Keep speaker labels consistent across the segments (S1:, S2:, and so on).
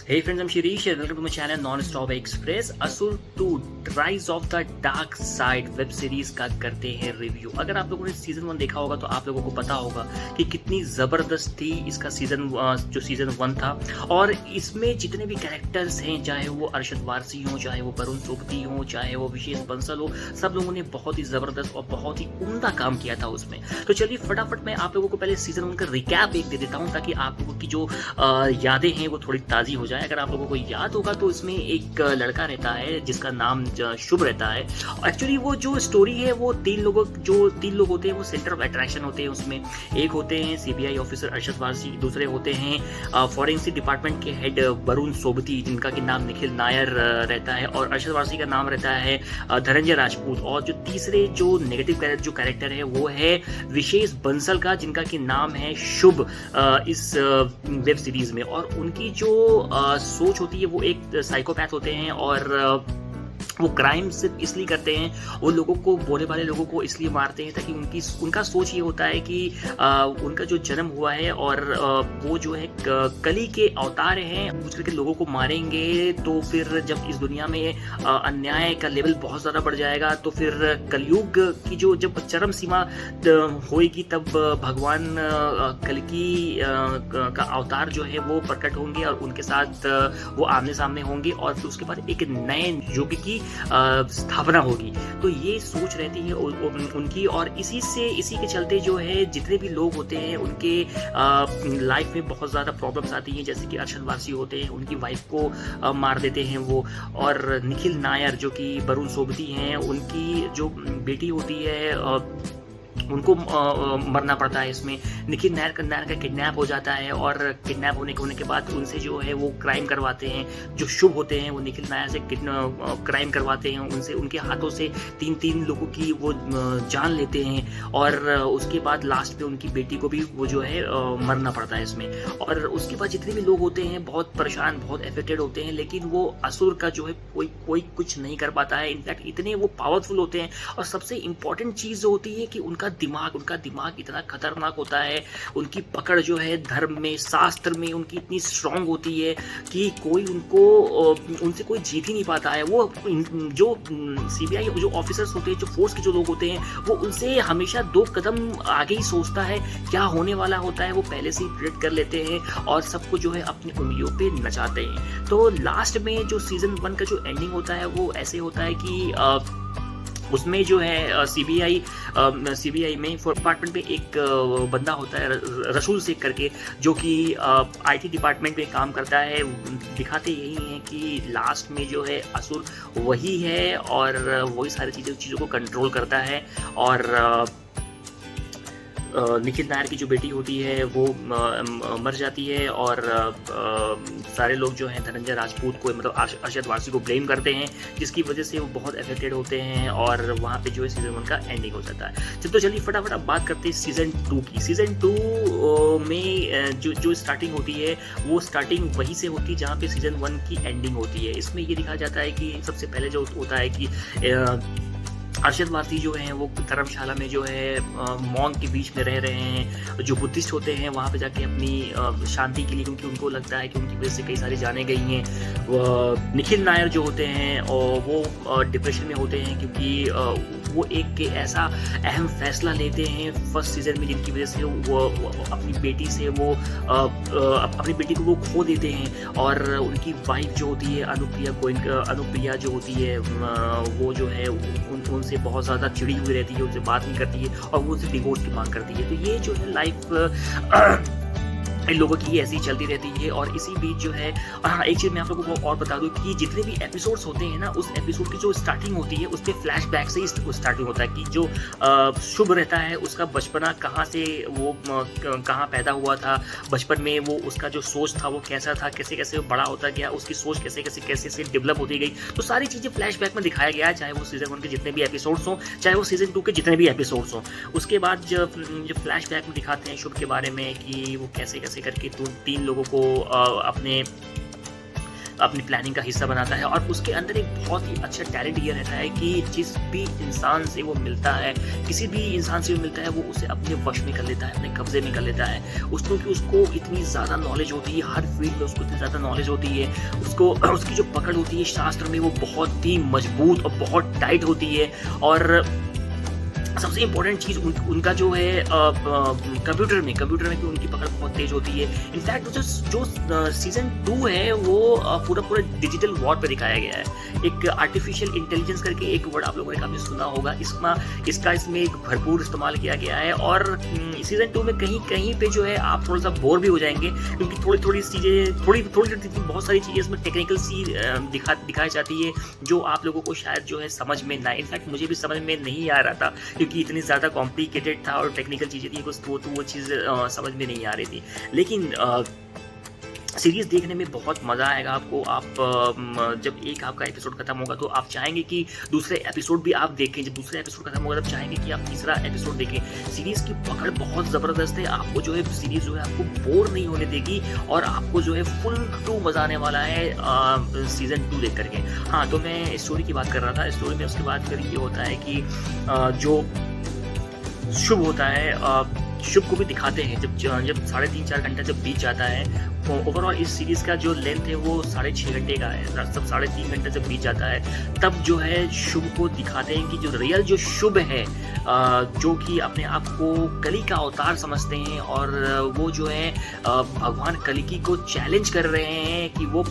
S1: Hey friends, I'm Shirish and welcome to my channel Non-Stop Express. असुर 2 rise of the dark side web series का करते हैं review. अगर आप लोगों ने सीजन 1 देखा होगा तो आप लोगों को पता होगा कि कितनी ज़बरदस्त थी इसका सीजन 1 था। और इसमें जितने भी कैरेक्टर्स हैं, चाहे वो अरशद वारसी हो, चाहे वो वरुण सोबती हो, चाहे वो विशेष बंसल हो, सब लोगों ने बहुत ही ज़बरदस्त और बहुत ही उम्दा काम किया था उसमें। तो चलिए फटाफट मैं आप लोगों को पहले सीजन 1 का रिकैप एक दे देता हूँ ताकि आप लोगों की जो यादें हैं वो थोड़ी ताज़ी हो जाए। अगर आप लोगों को याद होगा तो इसमें एक लड़का रहता है जिसका नाम शुभ रहता है। एक्चुअली वो जो स्टोरी है वो तीन लोग होते हैं, वो सेंटर ऑफ अट्रैक्शन होते हैं उसमें। एक होते हैं सीबीआई ऑफिसर अरशद वारसी, दूसरे होते हैं फॉरेंसिक डिपार्टमेंट के हेड वरुण सोबती जिनका कि नाम निखिल नायर रहता है, और अरशद वारसी का नाम रहता है धनंजय राजपूत। और जो तीसरे जो नेगेटिव कैरेक्टर है वो है विशेष बंसल का जिनका कि नाम है शुभ इस वेब सीरीज में। और उनकी जो सोच होती है वो एक साइकोपैथ होते हैं और वो क्राइम सिर्फ इसलिए करते हैं, वो लोगों को, बोले वाले लोगों को इसलिए मारते हैं ताकि उनका सोच ये होता है कि उनका जो जन्म हुआ है और वो जो है कली के अवतार हैं, पूछ करके लोगों को मारेंगे तो फिर जब इस दुनिया में अन्याय का लेवल बहुत ज़्यादा बढ़ जाएगा तो फिर कलयुग की जो जब चरम सीमा होएगी तब भगवान कल्कि का अवतार जो है वो प्रकट होंगे और उनके साथ वो आमने सामने होंगे और फिर उसके बाद एक नए युग की स्थापना होगी। तो ये सोच रहती है उनकी, और इसी के चलते जो है जितने भी लोग होते हैं उनके लाइफ में बहुत ज़्यादा प्रॉब्लम्स आती हैं। जैसे कि अरशद वारसी होते हैं, उनकी वाइफ को मार देते हैं वो, और निखिल नायर जो कि वरुण सोबती हैं, उनकी जो बेटी होती है उनको मरना पड़ता है इसमें। निखिल नायर का किडनैप हो जाता है और किडनैप होने के बाद उनसे जो है वो क्राइम करवाते हैं। जो शुभ होते हैं वो निखिल नायर से क्राइम करवाते हैं, उनसे उनके हाथों से तीन लोगों की वो जान लेते हैं। और उसके बाद लास्ट में उनकी बेटी को भी वो जो है मरना पड़ता है इसमें। और उसके बाद जितने भी लोग होते हैं बहुत परेशान, बहुत अफेक्टेड होते हैं, लेकिन वो असुर का जो है कोई कुछ नहीं कर पाता है। इनफैक्ट इतने वो पावरफुल होते हैं। और सबसे इम्पॉर्टेंट चीज़ होती है कि उनका दिमाग इतना खतरनाक होता है। उनकी पकड़ जो है धर्म में, शास्त्र में उनकी इतनी स्ट्रांग होती है कि कोई उनसे कोई जीत ही नहीं पाता है। वो जो सीबीआई जो ऑफिसर्स होते हैं, जो फोर्स के जो लोग होते हैं, वो उनसे हमेशा 2 कदम आगे ही सोचता है। क्या होने वाला होता है वो पहले से ही प्रेडिक्ट कर लेते हैं और सबको जो है अपनी उंगलियों पे नचाते हैं। तो लास्ट में जो सीजन 1 का जो एंडिंग होता है वो ऐसे होता है कि उसमें जो है सीबीआई में डिपार्टमेंट में एक बंदा होता है रसूल शेख करके, जो कि आईटी डिपार्टमेंट में काम करता है। दिखाते यही है कि लास्ट में जो है असुर वही है और वही सारी चीज़ों को कंट्रोल करता है। और निखिल नायर की जो बेटी होती है वो मर जाती है और सारे लोग जो हैं धनंजय राजपूत को, मतलब अरशद वारसी को ब्लेम करते हैं, जिसकी वजह से वो बहुत अफेक्टेड होते हैं और वहाँ पे जो है सीजन 1 का एंडिंग हो जाता है। तो चलिए फटाफट अब बात करते हैं सीजन 2 की। सीजन 2 में जो स्टार्टिंग होती है वो स्टार्टिंग वहीं से होती है जहाँ पे सीजन 1 की एंडिंग होती है। इसमें ये दिखाया जाता है कि सबसे पहले जो होता है कि अरशद वारसी जो हैं वो धर्मशाला में जो है मॉन्क के बीच में रह रहे हैं। जो बुद्धिस्ट होते हैं वहाँ पे जाके अपनी शांति के लिए, क्योंकि उनको लगता है कि उनकी वजह से कई सारी जाने गई हैं। निखिल नायर जो होते हैं और वो डिप्रेशन में होते हैं क्योंकि वो एक ऐसा अहम फैसला लेते हैं फर्स्ट सीजन में जिनकी वजह से वो अपनी बेटी से वो अपनी बेटी को वो खो देते हैं। और उनकी वाइफ जो होती है अनुप्रिया जो होती है वो जो है उनसे बहुत ज़्यादा चिड़ी हुई रहती है, उनसे बात नहीं करती है और वो उनसे डिवोर्स की मांग करती है। तो ये जो है लाइफ इन लोगों की ऐसी चलती रहती है। और इसी बीच जो है, और हाँ एक चीज़ मैं आप लोगों को और बता दूं कि जितने भी एपिसोड्स होते हैं ना, उस एपिसोड की जो स्टार्टिंग होती है उस पर फ्लैशबैक से ही स्टार्टिंग होता है कि जो शुभ रहता है उसका बचपना कहाँ से वो कहाँ पैदा हुआ था, बचपन में वो उसका जो सोच था वो कैसा था, कैसे कैसे वो बड़ा होता गया, उसकी सोच कैसे से डेवलप होती गई। तो सारी चीज़ें फ्लैशबैक में दिखाया गया है, चाहे वो सीजन 1 के जितने भी एपिसोड्स हों, चाहे वो सीजन 2 के जितने भी एपिसोड्स हों। उसके बाद जो फ्लैशबैक में दिखाते हैं शुभ के बारे में कि वो कैसे करके 3 लोगों को अपने अपनी प्लानिंग का हिस्सा बनाता है। और उसके अंदर एक बहुत ही अच्छा टैलेंट ये रहता है कि जिस भी इंसान से वो मिलता है, किसी भी इंसान से वो मिलता है, वो उसे अपने वश में कर लेता है, अपने कब्जे में कर लेता है। उसको इतनी ज़्यादा नॉलेज होती है, हर फील्ड में उसको इतनी ज़्यादा नॉलेज होती है, उसकी जो पकड़ होती है शास्त्र में वो बहुत ही मजबूत और बहुत टाइट होती है। और सबसे इम्पोर्टेंट चीज़ उनका जो है कंप्यूटर में भी उनकी पकड़ बहुत तेज होती है। इनफैक्ट जो सीज़न 2 है वो पूरा डिजिटल वॉर पे दिखाया गया है। एक आर्टिफिशियल इंटेलिजेंस करके एक वर्ड आप लोगों ने काफ़ी सुना होगा, इसका इसमें एक भरपूर इस्तेमाल किया गया है। और सीज़न 2 में कहीं पे जो है आप थोड़ा सा बोर भी हो जाएंगे, क्योंकि थोड़ी चीज़ें थोड़ी बहुत सारी चीज़ें इसमें टेक्निकल सी दिखाई जाती है जो आप लोगों को शायद जो है समझ में ना, इनफैक्ट मुझे भी समझ में नहीं आ रहा था, क्योंकि इतनी ज़्यादा कॉम्प्लिकेटेड था और टेक्निकल चीज़ें थी, वो चीज़ समझ में नहीं आ रही थी। लेकिन सीरीज़ देखने में बहुत मज़ा आएगा आपको। आप जब एक आपका एपिसोड खत्म होगा तो आप चाहेंगे कि दूसरे एपिसोड भी आप देखें, जब दूसरा एपिसोड खत्म होगा तब चाहेंगे कि आप तीसरा एपिसोड देखें। सीरीज़ की पकड़ बहुत ज़बरदस्त है, आपको जो है सीरीज़ जो है आपको बोर नहीं होने देगी और आपको जो है फुल टू मज़ा आने वाला है सीज़न 2 देख करके। हाँ, तो मैं स्टोरी की बात कर रहा था। स्टोरी में उसके बाद फिर ये होता है कि जो शुभ होता है, शुभ को भी दिखाते हैं जब 3.5-4 घंटा जब बीत जाता है। तो ओवरऑल इस सीरीज़ का जो लेंथ है वो 6.5 घंटे का है। सब 3.5 घंटे जब बीत जाता है तब जो है शुभ को दिखाते हैं कि जो रियल जो शुभ है, जो कि अपने आप को कली का अवतार समझते हैं और वो जो है भगवान कलिकी को चैलेंज कर रहे हैं कि वो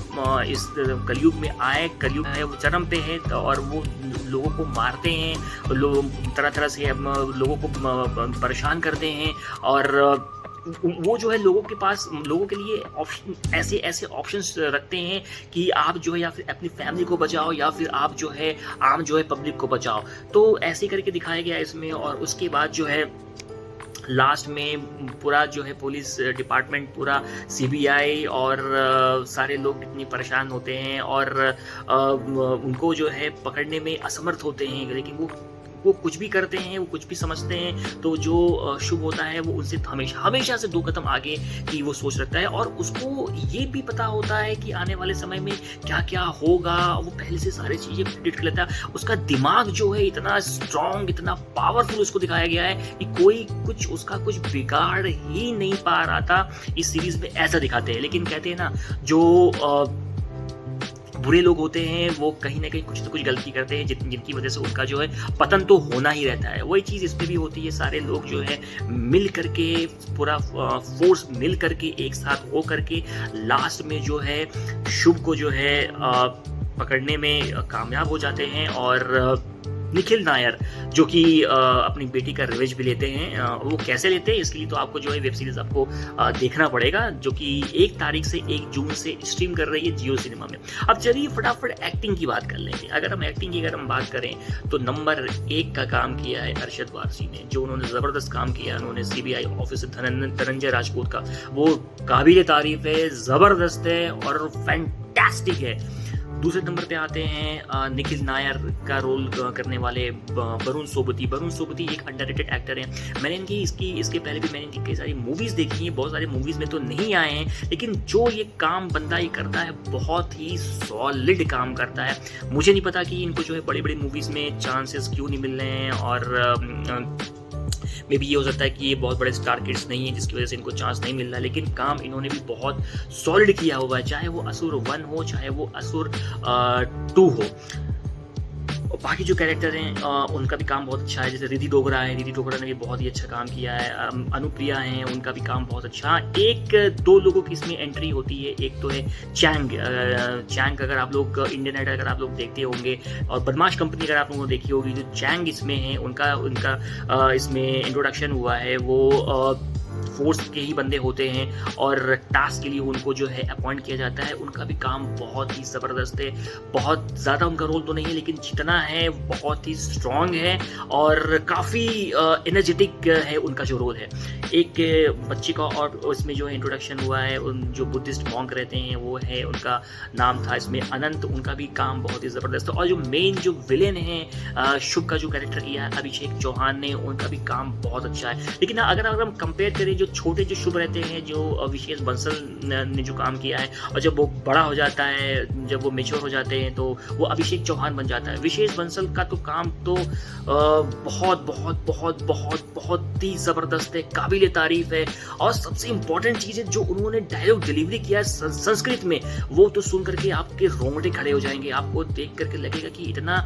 S1: इस कलयुग में आए। कलयुग है वो चरम पे है और वो लोगों को मारते हैं, लोग तरह से लोगों को परेशान करते हैं। और वो जो है लोगों के लिए ऑप्शन ऐसे ऑप्शंस रखते हैं कि आप जो है या फिर अपनी फैमिली को बचाओ या फिर आप जो है आम जो है पब्लिक को बचाओ। तो ऐसे करके दिखाया गया इसमें। और उसके बाद जो है लास्ट में पूरा जो है पुलिस डिपार्टमेंट, पूरा सीबीआई और सारे लोग इतनी परेशान होते हैं और उनको जो है पकड़ने में असमर्थ होते हैं। लेकिन वो कुछ भी करते हैं, वो कुछ भी समझते हैं। तो जो शुभ होता है वो उनसे हमेशा से 2 कदम आगे की वो सोच रखता है और उसको ये भी पता होता है कि आने वाले समय में क्या क्या होगा। वो पहले से सारी चीज़ें प्रेडिक्ट कर लेता है। उसका दिमाग जो है इतना स्ट्रॉन्ग, इतना पावरफुल उसको दिखाया गया है कि उसका कुछ बिगाड़ ही नहीं पा रहा था। इस सीरीज में ऐसा दिखाते हैं। लेकिन कहते हैं ना, जो बुरे लोग होते हैं वो कहीं ना कहीं कुछ तो कुछ गलती करते हैं जिनकी वजह से उनका जो है पतन तो होना ही रहता है। वही चीज़ इसमें भी होती है। सारे लोग जो है मिल करके, पूरा फोर्स मिल करके, एक साथ हो करके लास्ट में जो है शुभ को जो है पकड़ने में कामयाब हो जाते हैं। और निखिल नायर जो कि अपनी बेटी का रिवेंज भी लेते हैं। वो कैसे लेते हैं इसके लिए तो आपको जो है वेब सीरीज आपको देखना पड़ेगा, जो कि 1 तारीख से 1 जून से स्ट्रीम कर रही है जियो सिनेमा में। अब चलिए फटाफट एक्टिंग की बात कर लेंगे। अगर हम बात करें तो नंबर 1 का काम किया है अरशद वारसी ने, जो उन्होंने ज़बरदस्त काम किया। उन्होंने सीबीआई ऑफिसर धनंजय राजपूत का, वो काबिल तारीफ है, ज़बरदस्त है और फैंटास्टिक है। दूसरे नंबर पे आते हैं निखिल नायर का रोल करने वाले वरुण सोबती एक अंडररेटेड एक्टर हैं। मैंने इसके पहले भी मैंने इनकी कई सारी मूवीज़ देखी हैं। बहुत सारी मूवीज़ में तो नहीं आए हैं, लेकिन जो ये काम बंदा ये करता है बहुत ही सॉलिड काम करता है। मुझे नहीं पता कि इनको जो है बड़ी बड़ी मूवीज़ में चांसेस क्यों नहीं मिल रहे हैं। और मे बी ये हो सकता है कि ये बहुत बड़े स्टार किड्स नहीं है जिसकी वजह से इनको चांस नहीं मिल रहा, लेकिन काम इन्होंने भी बहुत सॉलिड किया हुआ है, चाहे वो असुर 1 हो चाहे वो असुर 2 हो। और बाकी जो कैरेक्टर हैं उनका भी काम बहुत अच्छा है। जैसे रिद्धि डोगरा ने भी बहुत ही अच्छा काम किया है। अनुप्रिया हैं, उनका भी काम बहुत अच्छा। 1-2 लोगों की इसमें एंट्री होती है। एक तो है चैंग, अगर आप लोग इंडियन आइडल अगर आप लोग देखते होंगे और बदमाश कंपनी अगर आप लोगों ने देखी होगी, जो चैंग इसमें है उनका इसमें इंट्रोडक्शन हुआ है। वो फोर्स के ही बंदे होते हैं और टास्क के लिए उनको जो है अपॉइंट किया जाता है। उनका भी काम बहुत ही ज़बरदस्त है। बहुत ज़्यादा उनका रोल तो नहीं है, लेकिन जितना है बहुत ही स्ट्रॉन्ग है और काफ़ी एनर्जेटिक है उनका जो रोल है। एक बच्चे का और उसमें जो है इंट्रोडक्शन हुआ है, उन जो बुद्धिस्ट मॉन्क रहते हैं वो है, उनका नाम था इसमें अनंत। उनका भी काम बहुत ही ज़बरदस्त है। और जो मेन जो विलेन है शुभ का जो कैरेक्टर किया है अभिषेक चौहान ने, उनका भी काम बहुत अच्छा है। लेकिन अगर हम कंपेयर करें जो छोटे जो शुभ रहते हैं, जो विशेष बंसल ने जो काम किया है, और जब वो बड़ा हो जाता है, जब वो मेच्योर हो जाते हैं तो वो अभिषेक चौहान बन जाता है। विशेष बंसल का तो काम तो बहुत बहुत बहुत बहुत बहुत ही ज़बरदस्त है, काबिल तारीफ है। और सबसे इम्पोर्टेंट चीज़ है जो उन्होंने डायलॉग डिलीवरी किया है संस्कृत में, वो तो सुन करके आपके रोंगटे खड़े हो जाएंगे। आपको देख करके लगेगा कि इतना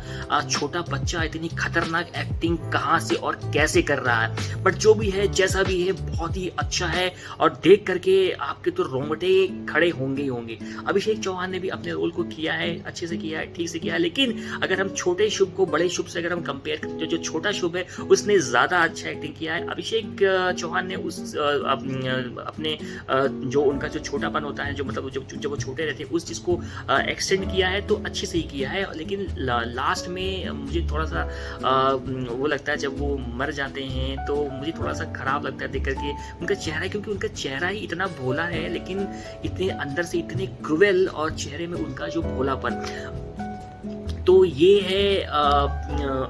S1: छोटा बच्चा इतनी खतरनाक एक्टिंग कहाँ से और कैसे कर रहा है। बट जो भी है, जैसा भी है, बहुत ही अच्छा है और देख करके आपके तो रोंगटे खड़े होंगे ही होंगे। अभिषेक चौहान ने भी अपने रोल को किया है, अच्छे से किया है, ठीक से किया है। लेकिन अगर हम छोटे शुभ को बड़े शुभ से अगर हम कंपेयर करते हैं, जो छोटा शुभ है उसने ज़्यादा अच्छा एक्टिंग किया है। अभिषेक चौहान ने उस अपने जो उनका जो छोटापन होता है, जो मतलब जब वो छोटे रहते हैं, उस चीज़ को एक्सटेंड किया है तो अच्छे से ही किया है। लेकिन लास्ट में मुझे थोड़ा सा वो लगता है, जब वो मर जाते हैं तो मुझे थोड़ा सा खराब लगता है देख करके उनका चेहरा, क्योंकि उनका चेहरा ही इतना भोला है, लेकिन इतने अंदर से इतने क्रूएल, और चेहरे में उनका जो भोलापन। तो ये है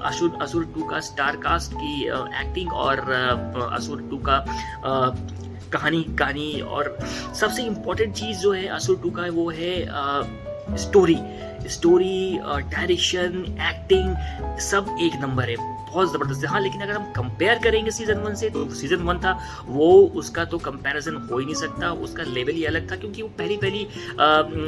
S1: असुर 2 का स्टार कास्ट की एक्टिंग और असुर 2 का कहानी। और सबसे इम्पोर्टेंट चीज़ जो है असुर 2 का, वो है स्टोरी, डायरेक्शन, एक्टिंग, सब एक नंबर है, बहुत ज़बरदस्त है। हाँ, लेकिन अगर हम कंपेयर करेंगे सीज़न 1 से, तो सीज़न 1 था वो, उसका तो कंपैरिजन हो ही नहीं सकता, उसका लेवल ही अलग था, क्योंकि वो पहली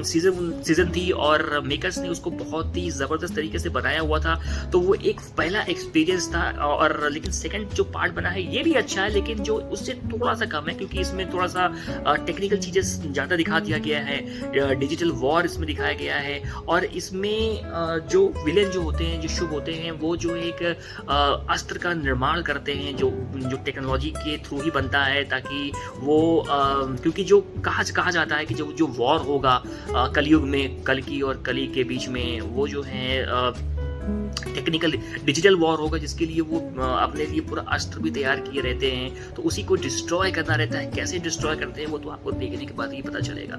S1: सीज़न थी और मेकर्स ने उसको बहुत ही ज़बरदस्त तरीके से बनाया हुआ था। तो वो एक पहला एक्सपीरियंस था। और लेकिन सेकंड जो पार्ट बना है ये भी अच्छा है, लेकिन जो उससे थोड़ा सा कम है, क्योंकि इसमें थोड़ा सा टेक्निकल चीज़ें ज़्यादा दिखा दिया गया है, डिजिटल वॉर इसमें दिखाया गया है। और इसमें जो विलेन जो होते हैं, जो शुभ होते हैं, वो जो एक अस्त्र का निर्माण करते हैं, जो टेक्नोलॉजी के थ्रू ही बनता है, ताकि वो क्योंकि जो कहा जाता है कि जो वॉर होगा कलयुग में, कल की और कली के बीच में, वो जो है टेक्निकल डिजिटल वॉर होगा, जिसके लिए वो अपने लिए पूरा अस्त्र भी तैयार किए रहते हैं। तो उसी को डिस्ट्रॉय करना रहता है। कैसे डिस्ट्रॉय करते हैं वो तो आपको देखने के बाद ही पता चलेगा।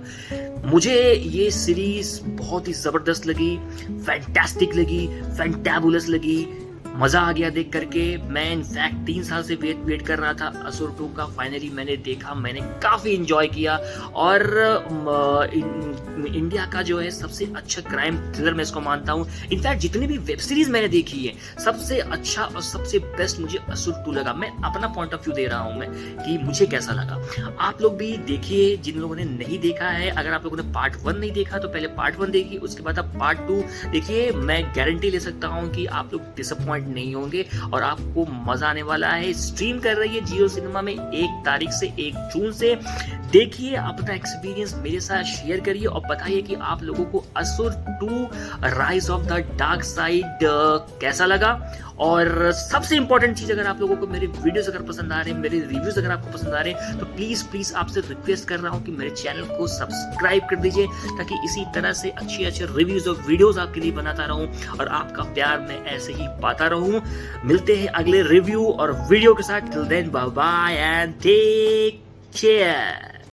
S1: मुझे ये सीरीज बहुत ही ज़बरदस्त लगी, फैंटास्टिक लगी, फैंटाबुलस लगी, मज़ा आ गया देख करके। मैं इनफैक्ट 3 साल से वेट कर रहा था असुर 2 का। फाइनली मैंने देखा, मैंने काफ़ी इंजॉय किया। और इंडिया का जो है सबसे अच्छा क्राइम थ्रिलर मैं इसको मानता हूँ। इनफैक्ट जितनी भी वेब सीरीज मैंने देखी है, सबसे अच्छा और सबसे बेस्ट मुझे असुर 2 लगा। मैं अपना पॉइंट ऑफ व्यू दे रहा हूँ मैं कि मुझे कैसा लगा। आप लोग भी देखिए, जिन लोगों ने नहीं देखा है। अगर आप लोगों ने पार्ट 1 नहीं देखा तो पहले पार्ट 1 देखिए, उसके बाद आप पार्ट 2 देखिए। मैं गारंटी ले सकता हूँ कि आप लोग डिसअपॉइंट नहीं होंगे और आपको मजा आने वाला है। स्ट्रीम कर रही है जियो सिनेमा में 1 तारीख से 1 जून से। देखिए, अपना एक्सपीरियंस मेरे साथ शेयर करिए और बताइए कि आप लोगों को असुर 2 rise of the dark side कैसा लगा। और सबसे इंपॉर्टेंट चीज, अगर आप लोगों को मेरे वीडियोस अगर पसंद आ रहे हैं, मेरे रिव्यूज अगर आपको पसंद आ रहे हैं, तो प्लीज आपसे रिक्वेस्ट कर रहा हूं कि मेरे चैनल को सब्सक्राइब कर दीजिए, ताकि इसी तरह से अच्छे रिव्यूज और वीडियोस आपके लिए बनाता रहूं और आपका प्यार मैं ऐसे ही पाता रहूं। मिलते हैं अगले रिव्यू और वीडियो के साथ। Till then, bye bye and take care.